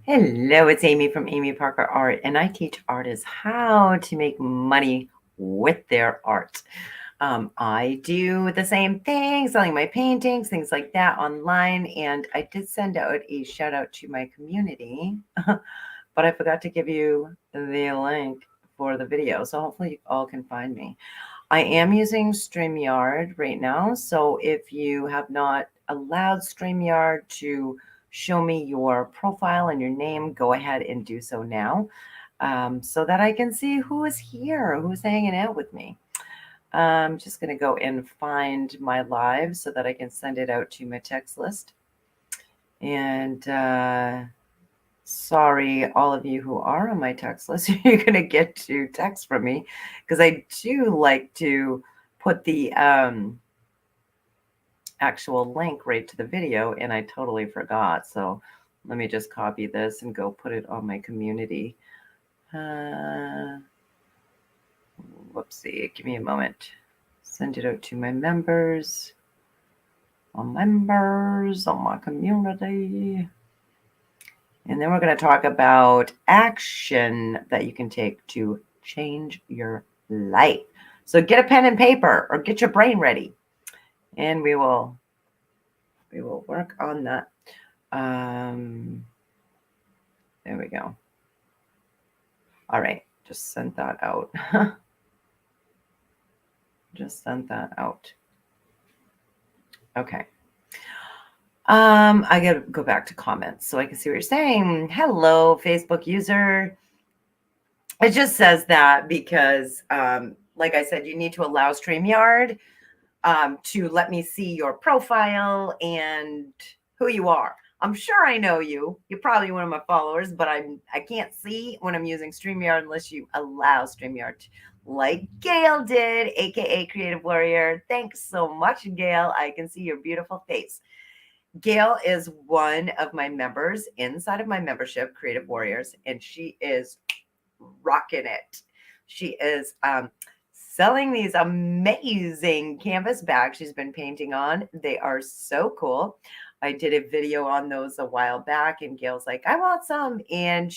Hello, it's Amy from Amy Parker Art, and I teach artists how to make money with their art. I do the same thing, selling my paintings, things like that online, and I did send out a shout out to my community, but I forgot to give you the link for the video, so hopefully you all can find me. I am using StreamYard right now, so if you have not allowed StreamYard to show me your profile and your name, go ahead and do so now, so that I can see who is here, who's hanging out with me. I'm just going to go and find my live so that I can send it out to my text list. And sorry, all of you who are on my text list, you're going to get to text from me because I do like to put the actual link right to the video, and I totally forgot. So let me just copy this and go put it on my community. Whoopsie, give me a moment. Send it out to my members, on my community. And then we're going to talk about action that you can take to change your life. So get a pen and paper or get your brain ready, and we will work on that. There we go. All right, just sent that out. Just sent that out. Okay. I gotta go back to comments so I can see what you're saying. Hello, Facebook user. It just says that because, like I said, you need to allow StreamYard to let me see your profile and who you are. I'm sure I know you. You're probably one of my followers, but I can't see when I'm using StreamYard unless you allow StreamYard, like Gail did, aka Creative Warrior. Thanks so much, Gail. I can see your beautiful face. Gail is one of my members inside of my membership, Creative Warriors, and she is rocking it. She is selling these amazing canvas bags she's been painting on. They are so cool. I did a video on those a while back, and Gail's like, I want some. And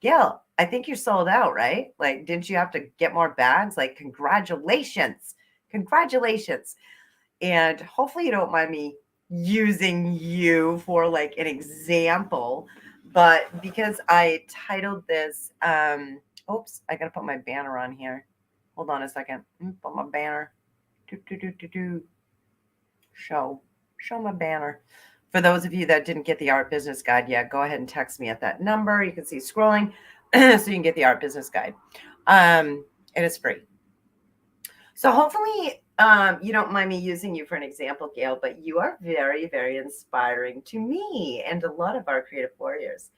Gail, I think you're sold out, right? Like, didn't you have to get more bags? Like, congratulations. Congratulations. And hopefully you don't mind me using you for like an example, but because I titled this, oops, I gotta put my banner on here. Hold on a second. Put my banner. Show my banner. For those of you that didn't get the art business guide yet, go ahead and text me at that number. You can see scrolling so you can get the art business guide. And it's free. So hopefully you don't mind me using you for an example, Gail, but you are very, very inspiring to me and a lot of our creative warriors.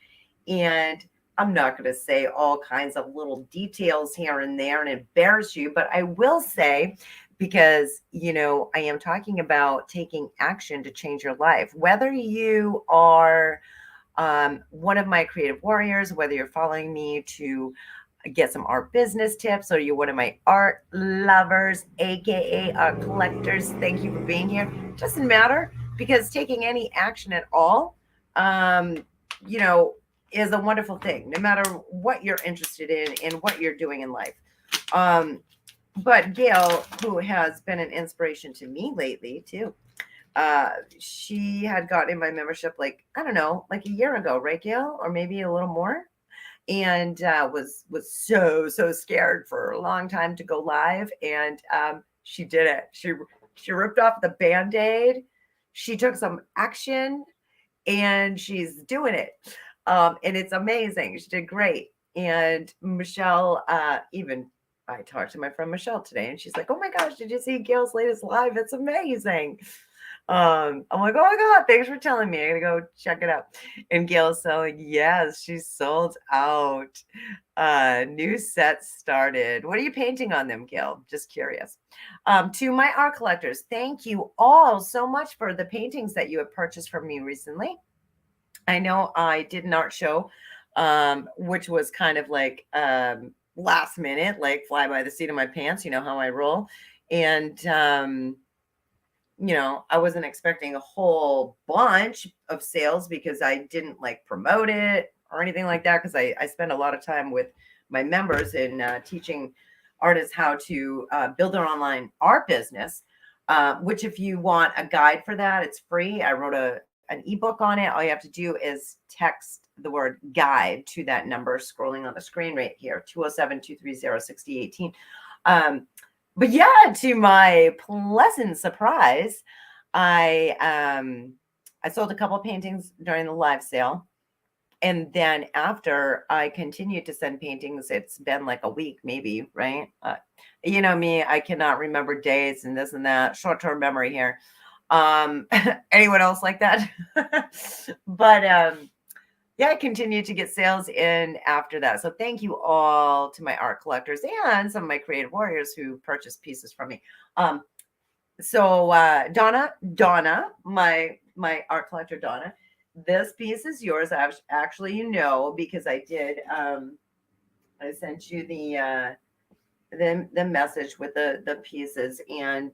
And I'm not going to say all kinds of little details here and there and embarrass you, but I will say, because, I am talking about taking action to change your life, whether you are one of my creative warriors, whether you're following me to get some art business tips, or you're one of my art lovers, aka art collectors. Thank you for being here. Doesn't matter, because taking any action at all, you know, is a wonderful thing, no matter what you're interested in and what you're doing in life. But Gail, who has been an inspiration to me lately too, she had gotten in my membership like, I don't know, like a year ago, right, Gail, or maybe a little more, and was so scared for a long time to go live, and she did it. She ripped off the Band-Aid. She took some action, and she's doing it, and it's amazing. She did great. And Michelle, even I talked to my friend Michelle today, and she's like, "Oh my gosh, did you see Gail's latest live? It's amazing." I'm like, "Oh my God, thanks for telling me. I gotta go check it out." And Gail's selling, yes, she's sold out. New sets started. What are you painting on them, Gail? Just curious. To my art collectors, thank you all so much for the paintings that you have purchased from me recently. I know I did an art show, which was kind of like last minute, like fly by the seat of my pants, you know how I roll. And I wasn't expecting a whole bunch of sales because I didn't like promote it or anything like that, because I spend a lot of time with my members in teaching artists how to build their online art business, which if you want a guide for that, it's free. I wrote an ebook on it. All you have to do is text the word guide to that number scrolling on the screen right here, 207-230-6018. But yeah, to my pleasant surprise, I sold a couple paintings during the live sale. And then after, I continued to send paintings. It's been like a week, maybe, right? You know me, I cannot remember days and this and that. Short-term memory here. Anyone else like that? But yeah, I continued to get sales in after that. So thank you all to my art collectors and some of my creative warriors who purchased pieces from me. So Donna, my art collector, Donna, this piece is yours. Actually, you know, because I did. I sent you the message with the pieces, and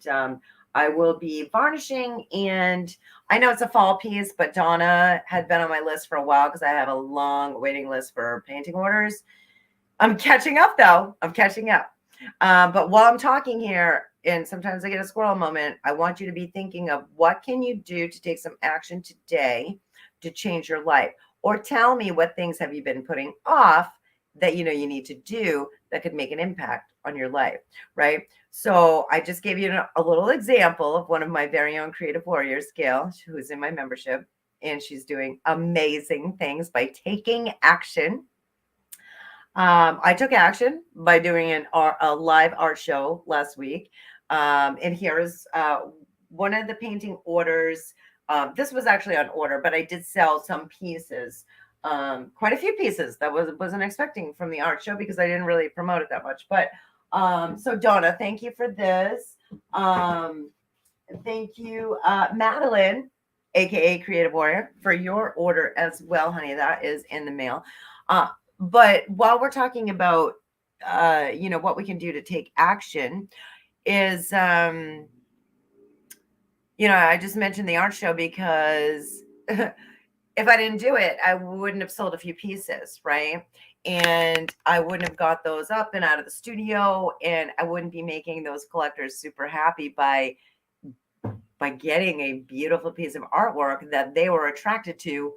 I will be varnishing. And I know it's a fall piece, but Donna had been on my list for a while because I have a long waiting list for painting orders. I'm catching up, though. I'm catching up. But while I'm talking here, and sometimes I get a squirrel moment, I want you to be thinking of what can you do to take some action today to change your life, or tell me what things have you been putting off that you know you need to do that could make an impact on your life, right? So I just gave you a little example of one of my very own creative warriors, Gail, who's in my membership, and she's doing amazing things by taking action. I took action by doing a live art show last week. And here is one of the painting orders. This was actually on order, but I did sell some pieces, quite a few pieces that wasn't expecting from the art show because I didn't really promote it that much. But so Donna, thank you for this. Thank you, Madeline, aka Creative Warrior, for your order as well, honey. That is in the mail. But while we're talking about you know, what we can do to take action is you know, I just mentioned the art show because if I didn't do it, I wouldn't have sold a few pieces, right? And I wouldn't have got those up and out of the studio, and I wouldn't be making those collectors super happy by getting a beautiful piece of artwork that they were attracted to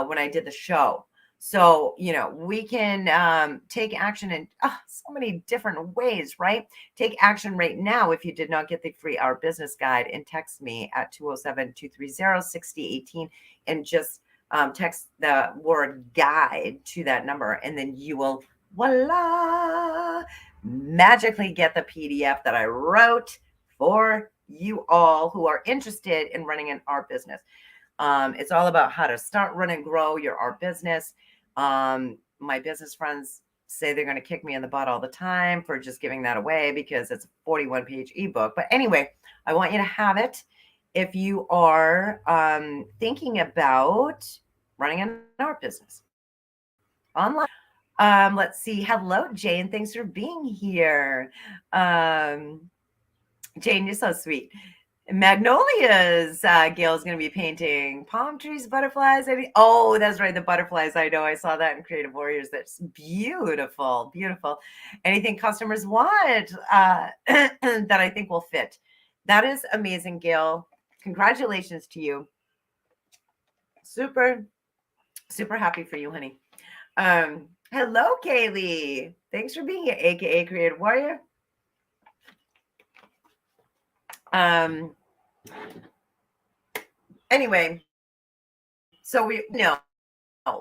when I did the show. So, you know, we can take action in so many different ways, right? Take action right now if you did not get the free Art Business Guide, and text me at 207-230-6018 and just text the word guide to that number, and then you will, voila, magically get the PDF that I wrote for you all who are interested in running an art business. It's all about how to start, run, and grow your art business. My business friends say they're going to kick me in the butt all the time for just giving that away because it's a 41-page ebook. But anyway, I want you to have it if you are thinking about running an art business online. Let's see. Hello, Jane. Thanks for being here. Jane, you're so sweet. Magnolias. Gail's going to be painting palm trees, butterflies. Oh, that's right. The butterflies. I know. I saw that in Creative Warriors. That's beautiful. Beautiful. Anything customers want that I think will fit. That is amazing, Gail. Congratulations to you. Super, super happy for you, honey. Hello, Kaylee. Thanks for being here, aka Creative Warrior. Anyway, so we know,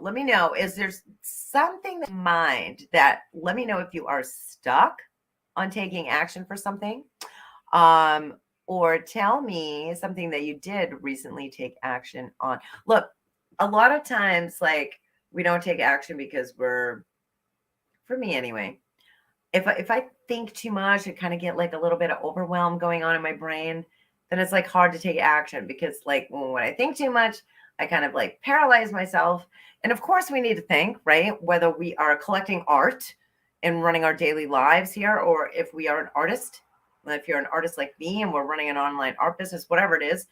let me know, is there something in mind that, let me know if you are stuck on taking action for something, or tell me something that you did recently take action on. Look, a lot of times, like, we don't take action because for me anyway, if I think too much, I kind of get like a little bit of overwhelm going on in my brain, then it's like hard to take action because like when I think too much, I kind of like paralyze myself. And of course we need to think, right? Whether we are collecting art and running our daily lives here, or if we are an artist, if you're an artist like me and we're running an online art business, whatever it is,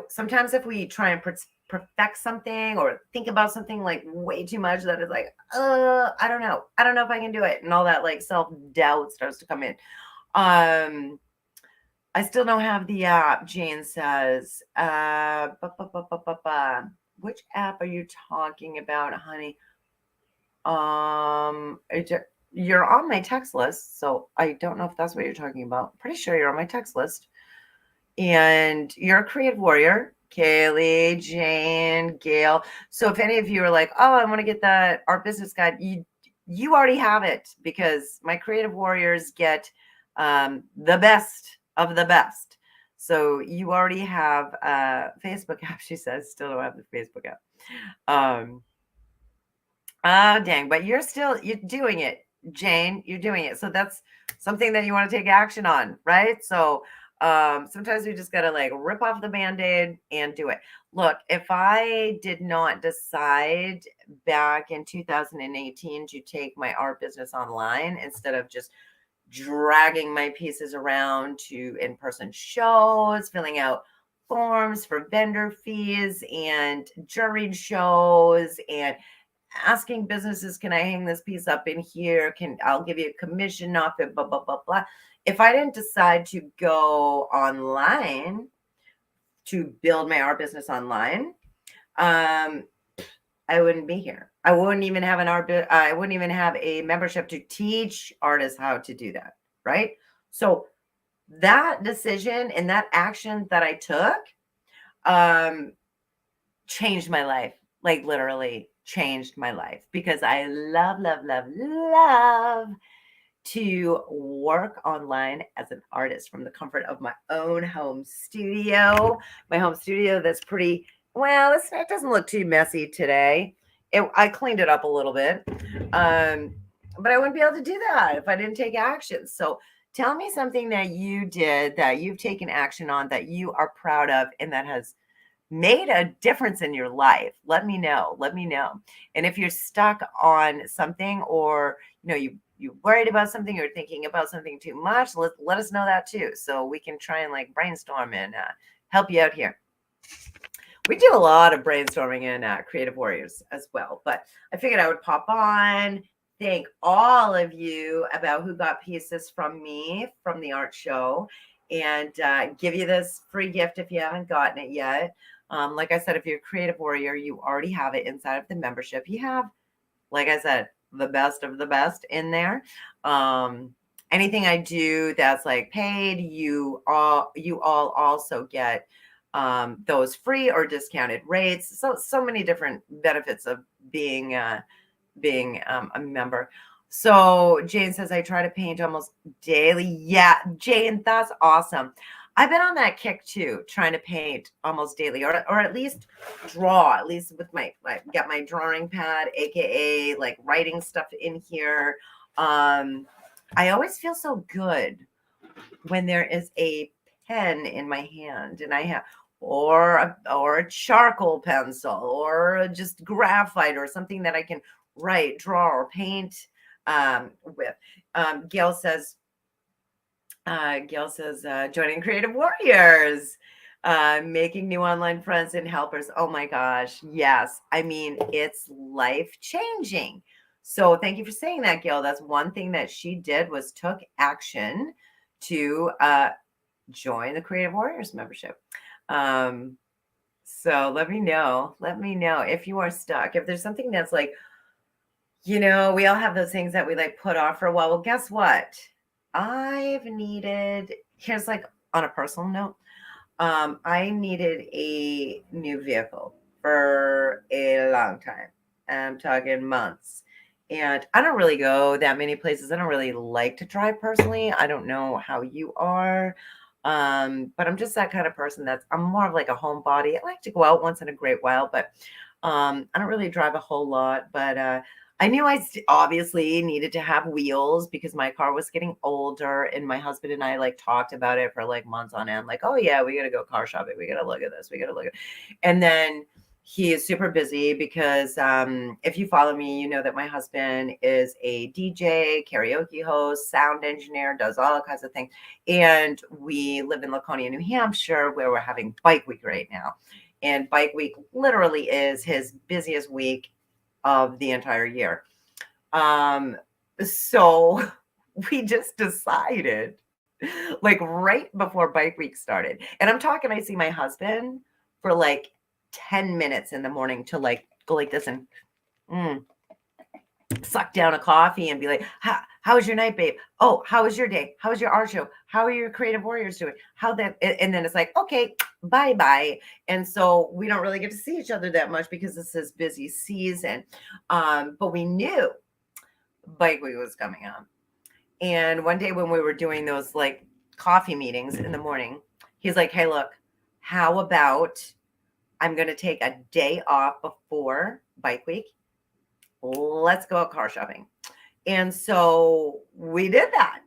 sometimes if we try and perfect something or think about something like way too much, that is like, I don't know if I can do it, and all that like self-doubt starts to come in. I still don't have the app. Jane says, which app are you talking about, honey? You're on my text list, so I don't know if that's what you're talking about. Pretty sure you're on my text list. And you're a creative warrior, Kaylee, Jane, Gail. So if any of you are like, oh, I want to get that art business guide, you already have it, because my creative warriors get the best of the best. So you already have a Facebook app. She says, still don't have the Facebook app. Oh, dang. But you're doing it, Jane. You're doing it. So that's something that you want to take action on, right? So sometimes we just got to like rip off the Band-Aid and do it. Look, if I did not decide back in 2018 to take my art business online instead of just dragging my pieces around to in-person shows, filling out forms for vendor fees and juried shows, and asking businesses, can I hang this piece up in here? I'll give you a commission off it, blah, blah, blah, blah. If I didn't decide to go online to build my art business online, I wouldn't be here. I wouldn't even have I wouldn't even have a membership to teach artists how to do that, right? So that decision and that action that I took changed my life, like literally changed my life, because I love, love, love, love to work online as an artist from the comfort of my own home studio. My home studio that's pretty, well, it doesn't look too messy today. I cleaned it up a little bit. But I wouldn't be able to do that if I didn't take action. So tell me something that you did, that you've taken action on, that you are proud of, and that has made a difference in your life. Let me know. And if you're stuck on something, or you worried about something, or thinking about something too much, let us know that too, so we can try and like brainstorm and help you out here. We do a lot of brainstorming in Creative Warriors as well, but I figured I would pop on, thank all of you about who got pieces from me from the art show, and give you this free gift if you haven't gotten it yet. Like I said, if you're a Creative Warrior, you already have it inside of the membership. You have, like I said, the best of the best in there. Anything I do that's like paid, you all also get those free or discounted rates. So many different benefits of being a member. So Jane says, I try to paint almost daily. Yeah, Jane, that's awesome. I've been on that kick too, trying to paint almost daily, or at least draw, at least with get my drawing pad, aka like writing stuff in here. I always feel so good when there is a pen in my hand, and I have or a charcoal pencil, or just graphite, or something that I can write, draw, or paint with. Gail says, joining Creative Warriors, making new online friends and helpers. Oh my gosh. Yes. I mean, it's life changing. So thank you for saying that, Gail. That's one thing that she did, was took action to join the Creative Warriors membership. So let me know if you are stuck, if there's something that's like, we all have those things that we like put off for a while. Well, guess what? Here's like on a personal note, I needed a new vehicle for a long time. I'm talking months. And I don't really go that many places. I don't really like to drive personally. I don't know how you are. But I'm just that kind of person I'm more of like a homebody. I like to go out once in a great while, but I don't really drive a whole lot. But I knew I obviously needed to have wheels, because my car was getting older, and my husband and I like talked about it for like months on end. Like, oh yeah, we got to go car shopping. We got to look at this. We got to look at, and then He is super busy because if you follow me, you know that my husband is a DJ, karaoke host, sound engineer, does all kinds of things. And we live in Laconia, New Hampshire, where we're having Bike Week right now. And Bike Week literally is his busiest week of the entire year. So we just decided, like right before Bike Week started, and I'm talking, I see my husband for like 10 minutes in the morning to like go like this and suck down a coffee and be like, how was your night, babe? Oh, how was your day? How was your art show? How are your creative warriors doing? How that? And then it's like, okay, bye bye. And so we don't really get to see each other that much because it's this busy season. But we knew Bike Week was coming on. And one day when we were doing those like coffee meetings in the morning, he's like, hey, look, how about I'm going to take a day off before Bike Week. Let's go out car shopping. And so we did that.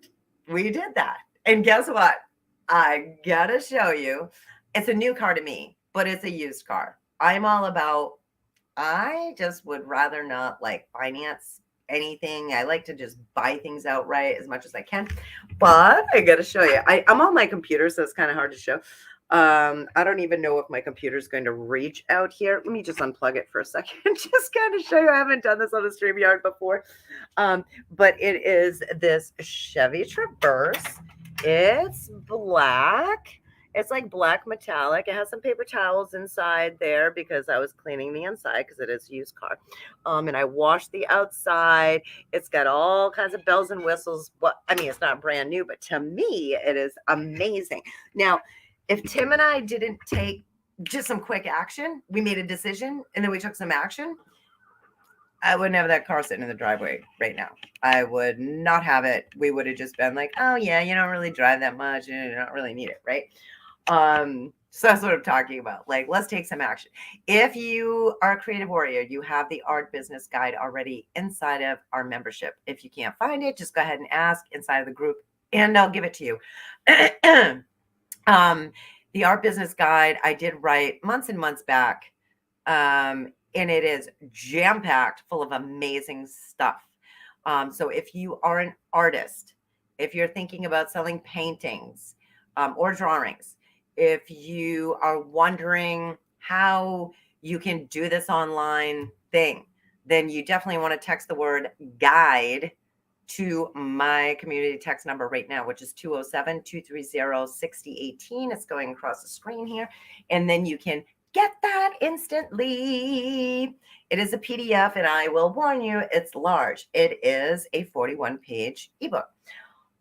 And guess what? I got to show you. It's a new car to me, but it's a used car. I'm all about, I just would rather not like finance anything. I like to just buy things outright as much as I can. But I got to show you. I'm on my computer, so it's kind of hard to show. I don't even know if my computer is going to reach out here. Let me just unplug it for a second and just kind of show you. I haven't done this on a StreamYard before. But it is this Chevy Traverse. It's black. It's like black metallic. It has some paper towels inside there because I was cleaning the inside because it is a used car. And I washed the outside. It's got all kinds of bells and whistles. But I mean, it's not brand new, but to me, it is amazing. Now, if Tim and I didn't take just some quick action, we made a decision and then we took some action, I wouldn't have that car sitting in the driveway right now. I would not have it. We would have just been like, oh yeah, you don't really drive that much and you don't really need it, right? So that's what I'm talking about. Like, let's take some action. If you are a creative warrior, you have the art business guide already inside of our membership. If you can't find it, just go ahead and ask inside of the group and I'll give it to you. The art business guide I did write months and months back. And it is jam-packed full of amazing stuff. So if you are an artist, if you're thinking about selling paintings or drawings, if you are wondering how you can do this online thing, then you definitely want to text the word guide to my community text number right now, which is 207-230-6018. It's going across the screen here. And then you can get that instantly. It is a PDF, and I will warn you, it's large. It is a 41-page ebook.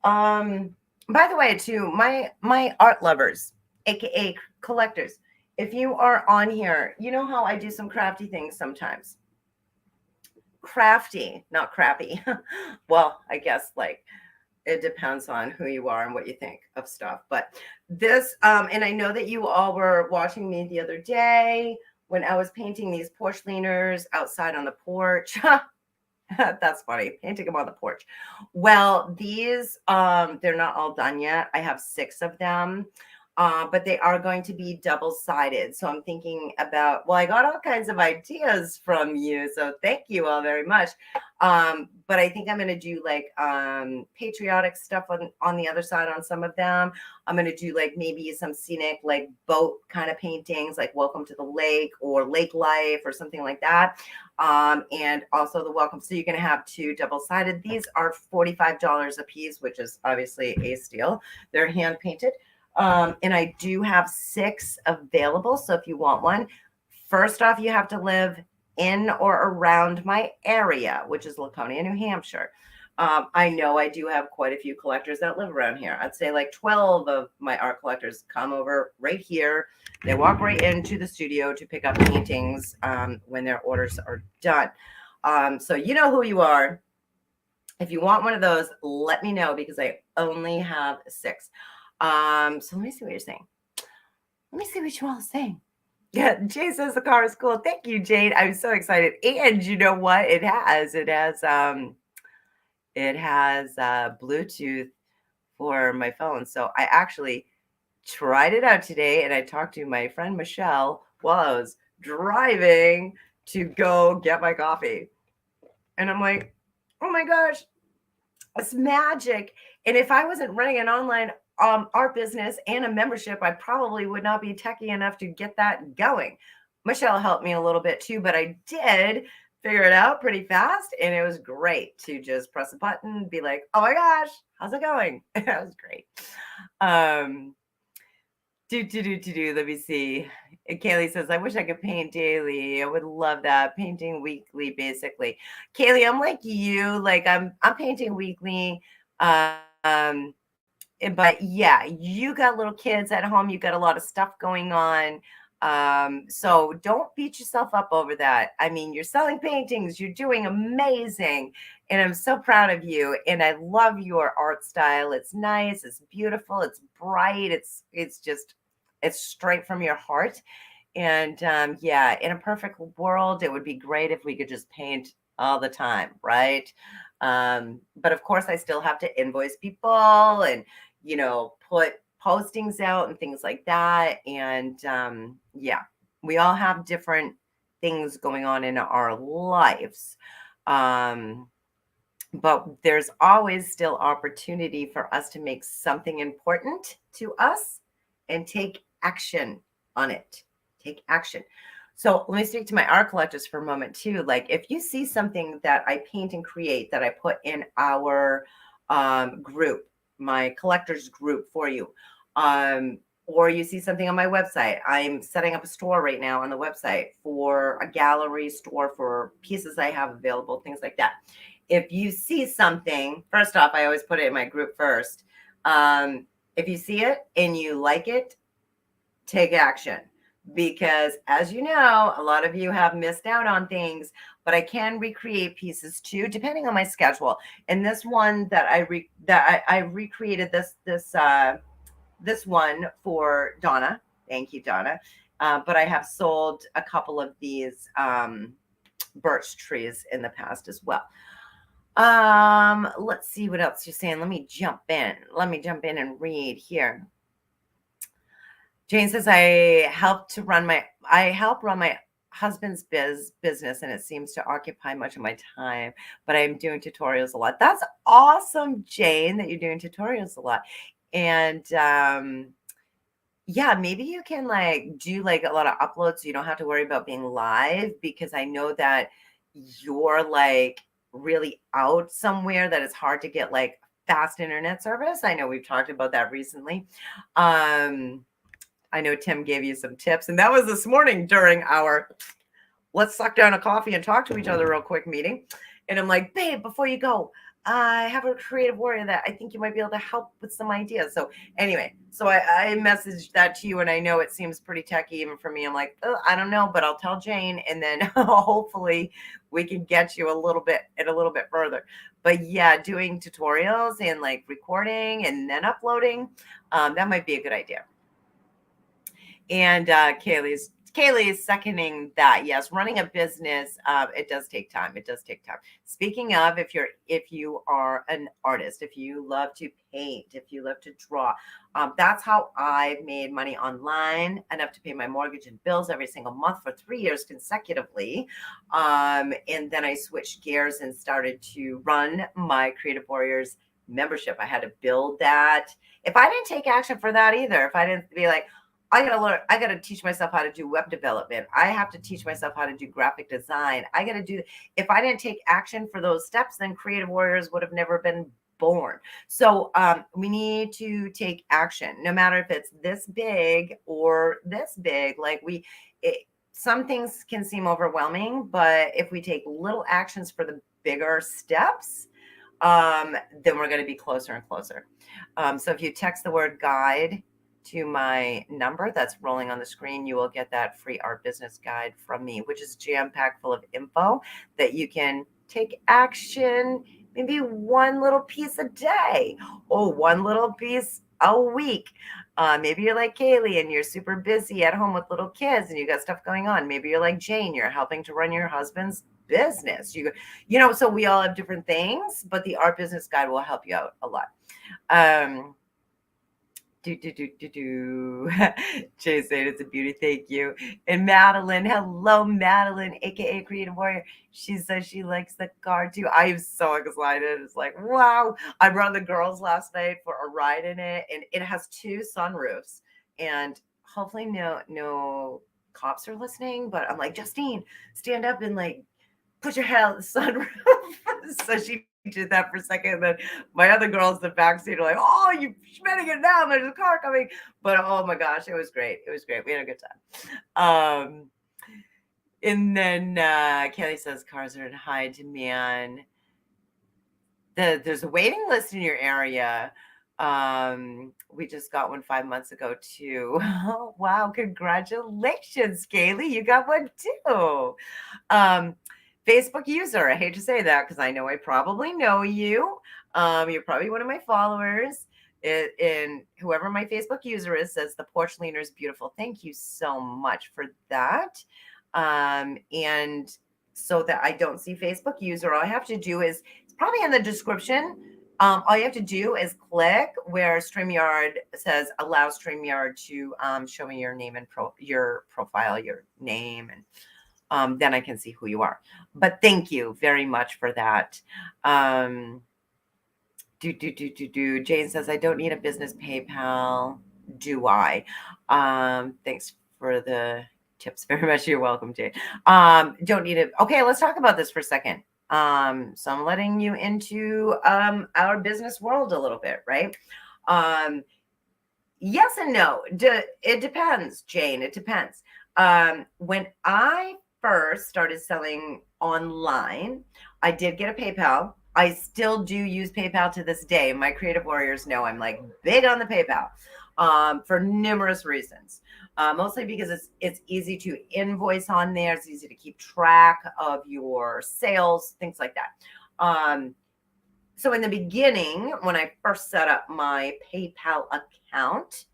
By the way, too, my art lovers, aka collectors, if you are on here, you know how I do some crafty things sometimes. Crafty, not crappy. Well, I guess like it depends on who you are and what you think of stuff. But this, and I know that you all were watching me the other day when I was painting these Porcelaners outside on the porch. That's funny, painting them on the porch. Well, these, they're not all done yet. I have 6 of them. But they are going to be double-sided. So I'm thinking about, well, I got all kinds of ideas from you. So thank you all very much. But I think I'm going to do like patriotic stuff on the other side on some of them. I'm going to do like maybe some scenic like boat kind of paintings, like Welcome to the Lake or Lake Life or something like that. And also the welcome. So you're going to have 2 double-sided. These are $45 a piece, which is obviously a steal. They're hand painted. And I do have 6 available. So if you want one, first off, you have to live in or around my area, which is Laconia, New Hampshire. I know I do have quite a few collectors that live around here. I'd say like 12 of my art collectors come over right here. They walk right into the studio to pick up paintings when their orders are done. So you know who you are. If you want one of those, let me know because I only have 6. So let me see what you're saying. Let me see what you all are saying. Yeah, Jay says the car is cool. Thank you, Jade. I'm so excited. And you know what? It has Bluetooth for my phone. So I actually tried it out today and I talked to my friend Michelle while I was driving to go get my coffee. And I'm like, oh my gosh, it's magic. And if I wasn't running an online art business and a membership, I probably would not be techie enough to get that going. Michelle helped me a little bit too, but I did figure it out pretty fast. And it was great to just press a button, be like, oh my gosh, how's it going? That was great. Let me see. Kaylee says, I wish I could paint daily. I would love that. Painting weekly, basically. Kaylee, I'm like you. Like I'm painting weekly. But yeah, you got little kids at home. You got a lot of stuff going on. So don't beat yourself up over that. I mean, you're selling paintings. You're doing amazing. And I'm so proud of you. And I love your art style. It's nice. It's beautiful. It's bright. It's straight from your heart. And yeah, in a perfect world, it would be great if we could just paint all the time, right? But of course, I still have to invoice people and, put postings out and things like that. And yeah, we all have different things going on in our lives. But there's always still opportunity for us to make something important to us and take action on it. Take action. So let me speak to my art collectors for a moment too. Like if you see something that I paint and create that I put in our group, my collectors group for you, or you see something on my website. I'm setting up a store right now on the website for a gallery store for pieces I have available, things like that. If you see something, first off, I always put it in my group first. If you see it and you like it, take action. Because as you know, a lot of you have missed out on things, but I can recreate pieces too, depending on my schedule. And this one that I recreated this one for Donna. Thank you, Donna. But I have sold a couple of these birch trees in the past as well. Let's see what else you're saying. Let me jump in and read here. Jane says, I help run my husband's business, and it seems to occupy much of my time, but I'm doing tutorials a lot. That's awesome, Jane, that you're doing tutorials a lot. And yeah, maybe you can like do like a lot of uploads so you don't have to worry about being live, because I know that you're like really out somewhere that it's hard to get like fast internet service. I know we've talked about that recently. I know Tim gave you some tips, and that was this morning during our let's suck down a coffee and talk to each other real quick meeting. And I'm like, babe, before you go, I have a creative warrior that I think you might be able to help with some ideas. So anyway, so I messaged that to you, and I know it seems pretty techy even for me. I'm like, oh, I don't know, but I'll tell Jane, and then hopefully we can get you a little bit further. But yeah, doing tutorials and like recording and then uploading, that might be a good idea. And Kaylee is seconding that. Yes, running a business, it does take time. It does take time. Speaking of, if you are an artist, if you love to paint, if you love to draw, that's how I've made money online, enough to pay my mortgage and bills every single month for 3 years consecutively. And then I switched gears and started to run my Creative Warriors membership. I had to build that. If I didn't take action for that either, if I didn't be like, I gotta teach myself how to do web development. I have to teach myself how to do graphic design. If I didn't take action for those steps, then Creative Warriors would have never been born. So we need to take action, no matter if it's this big or this big. Some things can seem overwhelming, but if we take little actions for the bigger steps, then we're going to be closer and closer. So if you text the word guide to my number that's rolling on the screen, you will get that free art business guide from me, which is jam-packed full of info that you can take action, maybe one little piece a day or one little piece a week. Maybe you're like Kaylee and you're super busy at home with little kids and you got stuff going on. Maybe you're like Jane, you're helping to run your husband's business. So we all have different things, but the art business guide will help you out a lot. Jay saying it's a beauty. Thank you. And Madeline, hello, Madeline, aka Creative Warrior. She says she likes the car too. I am so excited. It's like, wow. I brought the girls last night for a ride in it, and it has 2 sunroofs. And hopefully, no cops are listening. But I'm like, Justine, stand up and like put your head out the sunroof. So she did that for a second. And then my other girls in the back seat are like, oh, you better get down. There's a car coming. But oh my gosh, it was great. It was great. We had a good time. And then Kelly says cars are in high demand. There's a waiting list in your area. We just got one 5 months ago too. Oh, wow. Congratulations, Kaylee. You got one too. Facebook user. I hate to say that because I know I probably know you. You're probably one of my followers. And whoever my Facebook user is says the porch leaner is beautiful. Thank you so much for that. And so that I don't see Facebook user, all I have to do is, it's probably in the description. All you have to do is click where StreamYard says allow StreamYard to show me your name and your profile, your name, and then I can see who you are. But thank you very much for that. Jane says, I don't need a business PayPal. Do I? Thanks for the tips very much. You're welcome, Jane. Don't need it. Okay, let's talk about this for a second. So I'm letting you into our business world a little bit, right? Yes and no. It depends, Jane. It depends. When I first started selling online, I did get a PayPal. I still do use PayPal to this day. My creative warriors know I'm like big on the PayPal for numerous reasons. Mostly because it's easy to invoice on there. It's easy to keep track of your sales, things like that. So in the beginning, when I first set up my PayPal account,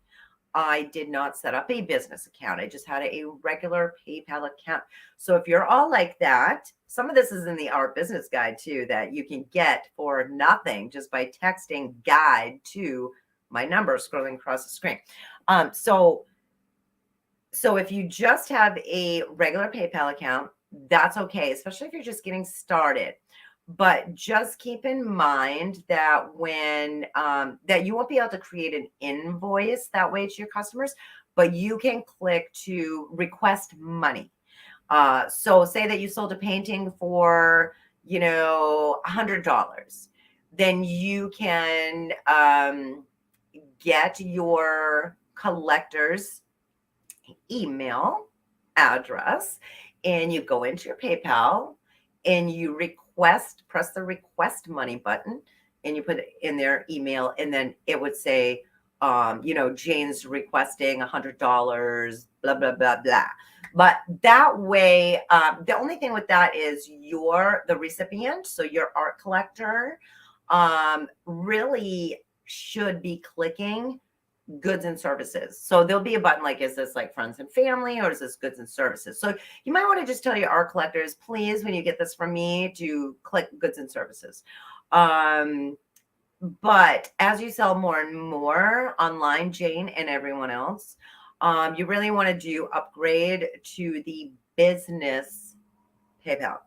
I did not set up a business account. I just had a regular PayPal account. So if you're all like that, some of this is in the Our Business Guide too, that you can get for nothing just by texting guide to my number scrolling across the screen. So if you just have a regular PayPal account, that's okay, especially if you're just getting started. But just keep in mind that when that you won't be able to create an invoice that way to your customers, but you can click to request money. So say that you sold a painting for, $100, then you can get your collector's email address and you go into your PayPal and you press the request money button and you put it in their email, and then it would say, Jane's requesting $100, blah, blah, blah, blah. But that way, the only thing with that is you're the recipient. So your art collector really should be clicking goods and services. So there'll be a button like, is this like friends and family, or is this goods and services? So you might want to just tell your art collectors, please, when you get this from me, to click goods and services. But as you sell more and more online, Jane and everyone else, you really want to do upgrade to the business PayPal.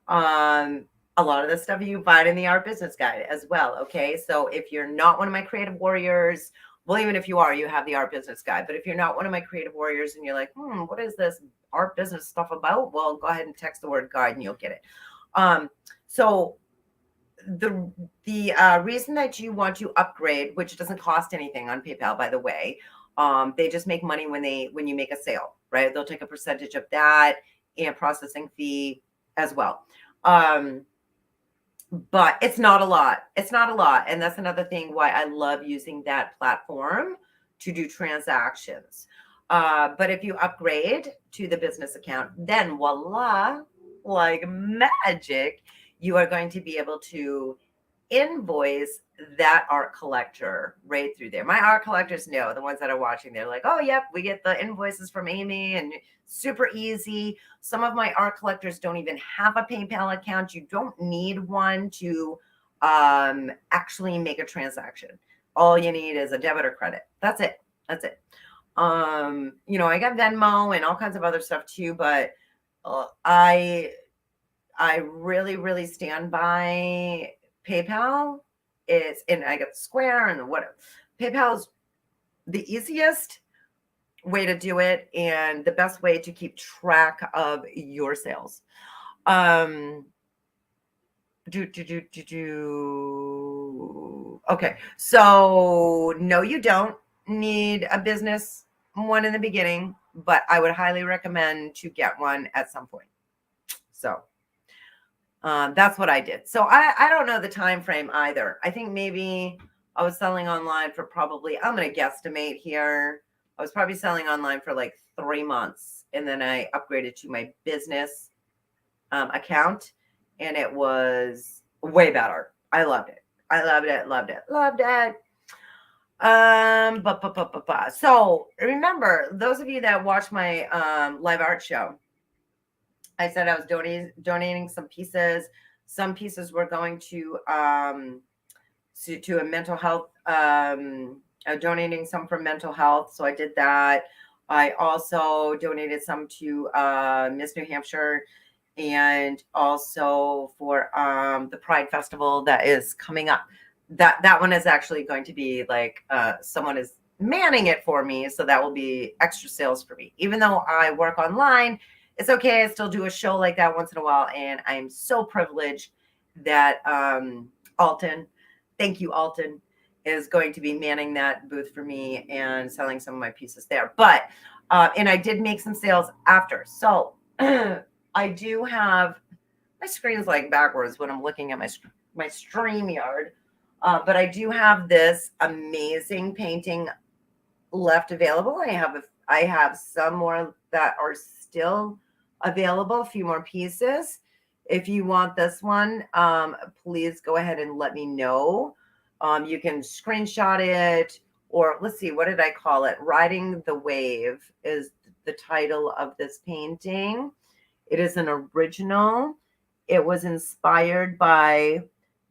A lot of the stuff you find in the Art Business Guide as well. Okay. So if you're not one of my creative warriors, well, even if you are, you have the Art Business Guide. But if you're not one of my creative warriors and you're like, what is this art business stuff about? Well, go ahead and text the word guide and you'll get it. So the reason that you want to upgrade, which doesn't cost anything on PayPal, by the way, they just make money when you make a sale, right? They'll take a percentage of that and processing fee as well. But it's not a lot. It's not a lot. And that's another thing why I love using that platform to do transactions. But if you upgrade to the business account, then voila, like magic, you are going to be able to invoice that art collector right through there. My art collectors know, the ones that are watching, they're like, oh, yep, we get the invoices from Amy and super easy. Some of my art collectors don't even have a PayPal account. You don't need one to actually make a transaction. All you need is a debit or credit. That's it. That's it. I got Venmo and all kinds of other stuff too, but I really, really stand by PayPal. And I got Square and whatever. PayPal's the easiest way to do it and the best way to keep track of your sales. Okay, so no, you don't need a business one in the beginning, but I would highly recommend to get one at some point. So that's what I did. So I don't know the time frame either. I think maybe I was selling online for probably, I'm going to guesstimate here. I was probably selling online for like 3 months, and then I upgraded to my business account, and it was way better. I loved it. Loved it. So remember, those of you that watch my live art show, I said I was donating some pieces. Some pieces were going to a mental health, donating some for mental health. So I did that. I also donated some to Miss New Hampshire, and also for the Pride Festival that is coming up. That one is actually going to be like someone is manning it for me, so that will be extra sales for me. Even though I work online, it's okay. I still do a show like that once in a while, and I'm so privileged that Alton, thank you, Alton, is going to be manning that booth for me and selling some of my pieces there. But and I did make some sales after. So I do have, my screen's like backwards when I'm looking at my StreamYard, but I do have this amazing painting left available. I have some more that are still available, a few more pieces. If you want this one, please go ahead and let me know. You can screenshot it, or let's see, what did I call it? Riding the Wave is the title of this painting. It is an original. It was inspired by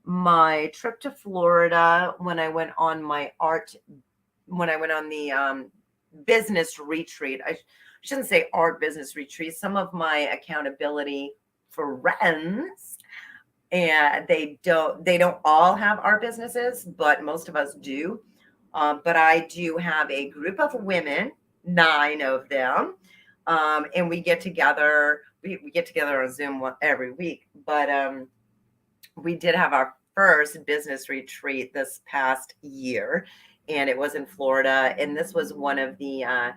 my trip to Florida when I went on the business retreat. I shouldn't say art business retreat. Some of my accountability friends, and they don't all have art businesses, but most of us do. But I do have a group of women, 9 of them, and we get together. We get together on Zoom every week, but we did have our first business retreat this past year, and it was in Florida. And this was one of the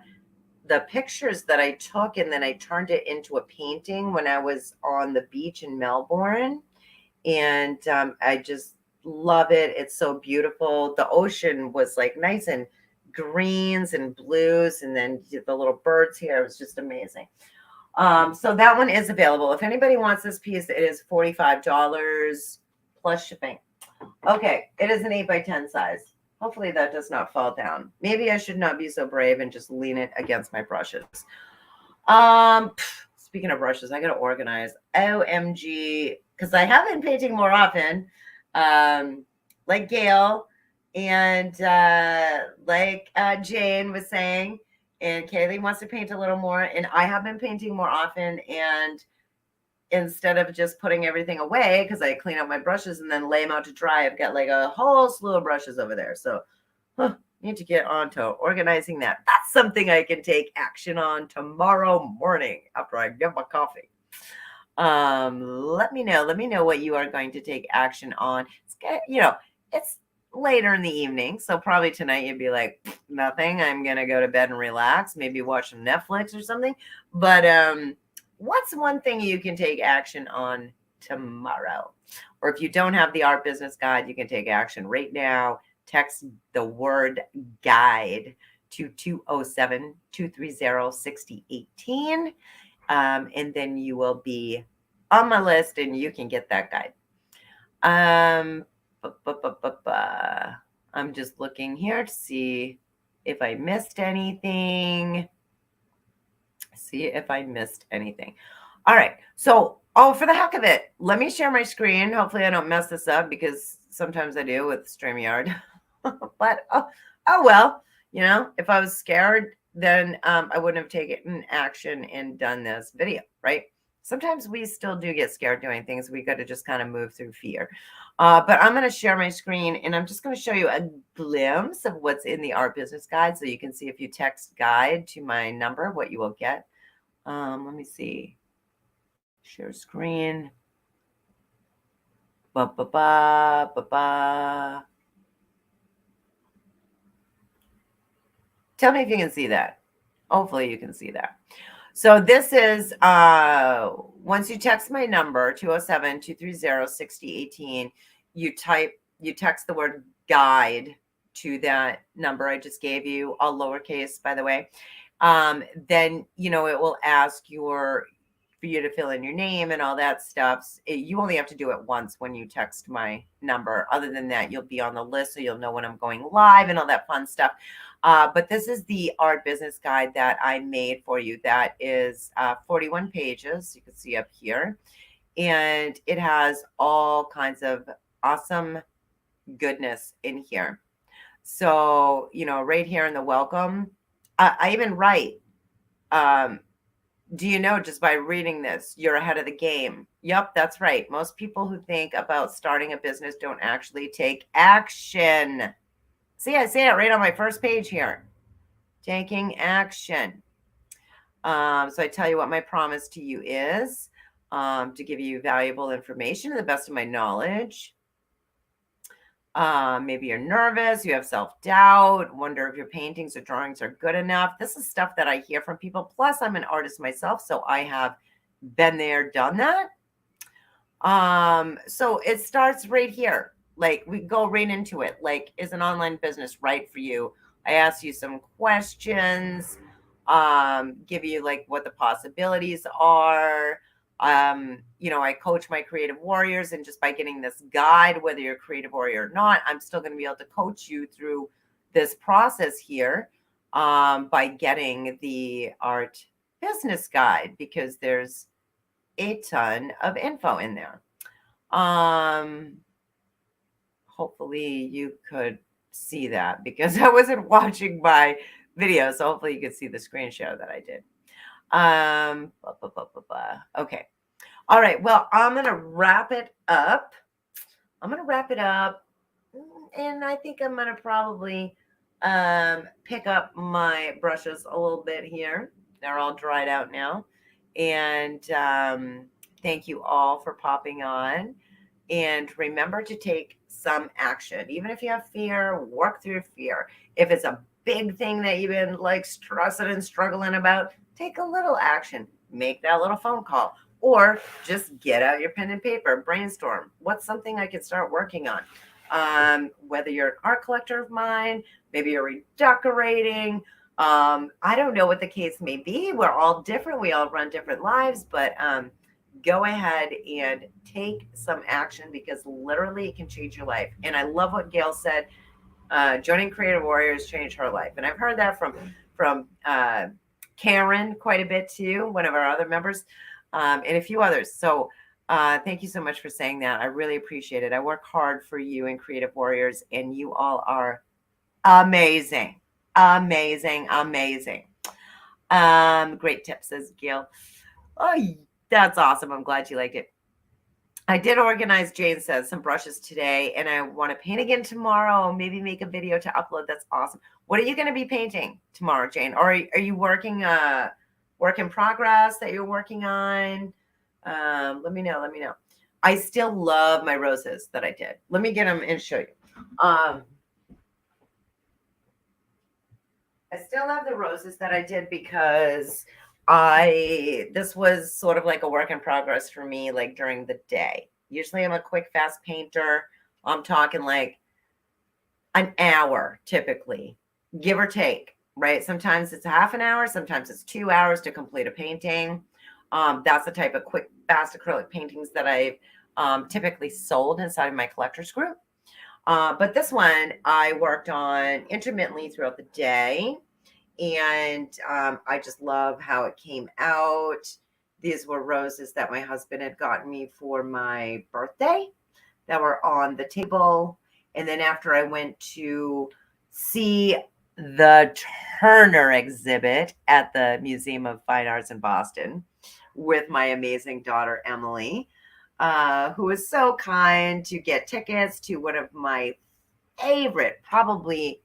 pictures that I took, and then I turned it into a painting when I was on the beach in Melbourne. And I just love it. It's so beautiful. The ocean was like nice and greens and blues, and then the little birds here. It was just amazing. So that one is available. If anybody wants this piece, it is $45 plus shipping. Okay, it is an 8x10 size. Hopefully that does not fall down. Maybe I should not be so brave and just lean it against my brushes. Speaking of brushes, I got to organize. OMG, because I have been painting more often, like Gail and like Jane was saying. And Kaylee wants to paint a little more, and I have been painting more often. And instead of just putting everything away, because I clean out my brushes and then lay them out to dry, I've got like a whole slew of brushes over there. So need to get on to organizing that. That's something I can take action on tomorrow morning after I get my coffee. Let me know what you are going to take action on. It's later in the evening, so probably tonight you'd be like, nothing, I'm gonna go to bed and relax, maybe watch some Netflix or something. But what's one thing you can take action on tomorrow? Or if you don't have the art business guide, you can take action right now. Text the word guide to 207-230-6018, and then you will be on my list and you can get that guide. I'm just looking here to see if I missed anything. All right. So, for the heck of it, let me share my screen. Hopefully I don't mess this up, because sometimes I do with StreamYard. But oh well, if I was scared, then I wouldn't have taken action and done this video, right? Sometimes we still do get scared doing things. We got to just kind of move through fear. But I'm going to share my screen and I'm just going to show you a glimpse of what's in the Art Business Guide. So you can see if you text guide to my number, what you will get. Let me see. Share screen. Ba, ba, ba, ba, ba. Tell me if you can see that. Hopefully you can see that. So this is, once you text my number, 207-230-6018, you text the word guide to that number I just gave you, all lowercase, by the way. Then, it will ask for you to fill in your name and all that stuff. You only have to do it once when you text my number. Other than that, you'll be on the list, so you'll know when I'm going live and all that fun stuff. But this is the Art Business Guide that I made for you. That is 41 pages. You can see up here. And it has all kinds of awesome goodness in here. So, right here in the welcome, I even write, do you know, just by reading this, you're ahead of the game? Yep, that's right. Most people who think about starting a business don't actually take action. See, I say it right on my first page here. Taking action. So I tell you what my promise to you is, to give you valuable information to the best of my knowledge. Maybe you're nervous, you have self-doubt, wonder if your paintings or drawings are good enough. This is stuff that I hear from people. Plus, I'm an artist myself, so I have been there, done that. So it starts right here. Like, we go right into it. Like, is an online business right for you? I ask you some questions, give you like what the possibilities are. I coach my creative warriors, and just by getting this guide, whether you're a creative warrior or not, I'm still going to be able to coach you through this process here, by getting the Art Business Guide, because there's a ton of info in there. Hopefully you could see that, because I wasn't watching my video, so hopefully you could see the screen share that I did. Okay. All right. Well, I'm going to wrap it up. And I think I'm going to probably pick up my brushes a little bit here. They're all dried out now. And thank you all for popping on. And remember to take some action. Even if you have fear, work through fear. If it's a big thing that you've been like stressing and struggling about, take a little action. Make that little phone call. Or just get out your pen and paper, brainstorm. What's something I can start working on? Whether you're an art collector of mine, maybe you're redecorating. I don't know what the case may be. We're all different. We all run different lives, but go ahead and take some action, because literally it can change your life. And I love what Gail said. Joining Creative Warriors changed her life. And I've heard that from Karen quite a bit too, one of our other members, and a few others. So thank you so much for saying that. I really appreciate it. I work hard for you and Creative Warriors, and you all are amazing. Amazing. Great tip, says Gail. Oh, that's awesome. I'm glad you liked it. I did organize, Jane says, some brushes today, and I want to paint again tomorrow. Maybe make a video to upload. That's awesome. What are you going to be painting tomorrow, Jane? Or are you working work in progress that you're working on? Let me know. I still love my roses that I did. Let me get them and show you. I still have the roses that I did, because this was sort of like a work in progress for me, like during the day. Usually I'm a quick, fast painter. I'm talking like an hour, typically, give or take, right? Sometimes it's half an hour, sometimes it's 2 hours to complete a painting. That's the type of quick, fast acrylic paintings that I've typically sold inside of my collectors group. But this one I worked on intermittently throughout the day. And I just love how it came out. These were roses that my husband had gotten me for my birthday that were on the table. And then after I went to see the Turner exhibit at the Museum of Fine Arts in Boston with my amazing daughter, Emily, who was so kind to get tickets to one of my favorite, probably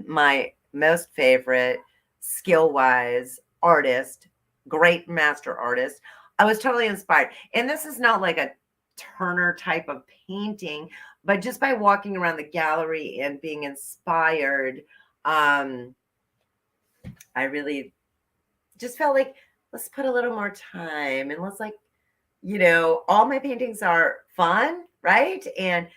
my most favorite skill-wise artist, great master artist. I was totally inspired. And this is not like a Turner type of painting, but just by walking around the gallery and being inspired, I really just felt like let's put a little more time and let's all my paintings are fun, right? And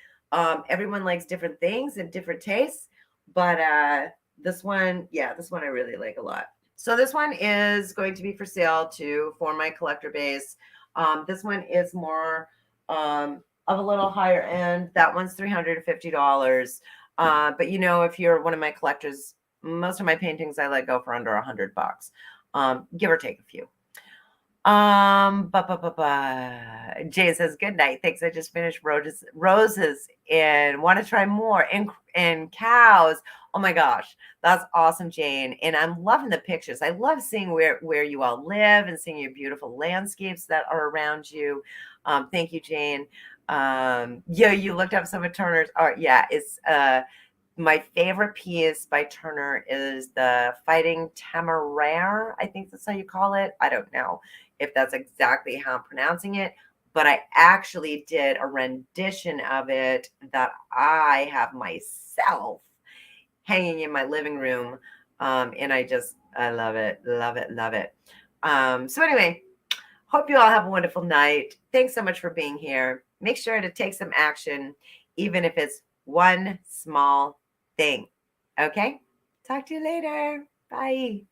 everyone likes different things and different tastes, but this one I really like a lot. So this one is going to be for sale to form my collector base. This one is more of a little higher end. That one's $350. But if you're one of my collectors, most of my paintings I let go for under $100, give or take a few. Jay says, good night. Thanks. I just finished roses and want to try more and cows. Oh my gosh. That's awesome, Jane. And I'm loving the pictures. I love seeing where you all live and seeing your beautiful landscapes that are around you. Thank you, Jane. You looked up some of Turner's art. Yeah, it's my favorite piece by Turner is the Fighting Temeraire. I think that's how you call it. I don't know if that's exactly how I'm pronouncing it, but I actually did a rendition of it that I have myself hanging in my living room. And I love it, love it, love it. So anyway, hope you all have a wonderful night. Thanks so much for being here. Make sure to take some action, even if it's one small thing. Okay? Talk to you later. Bye.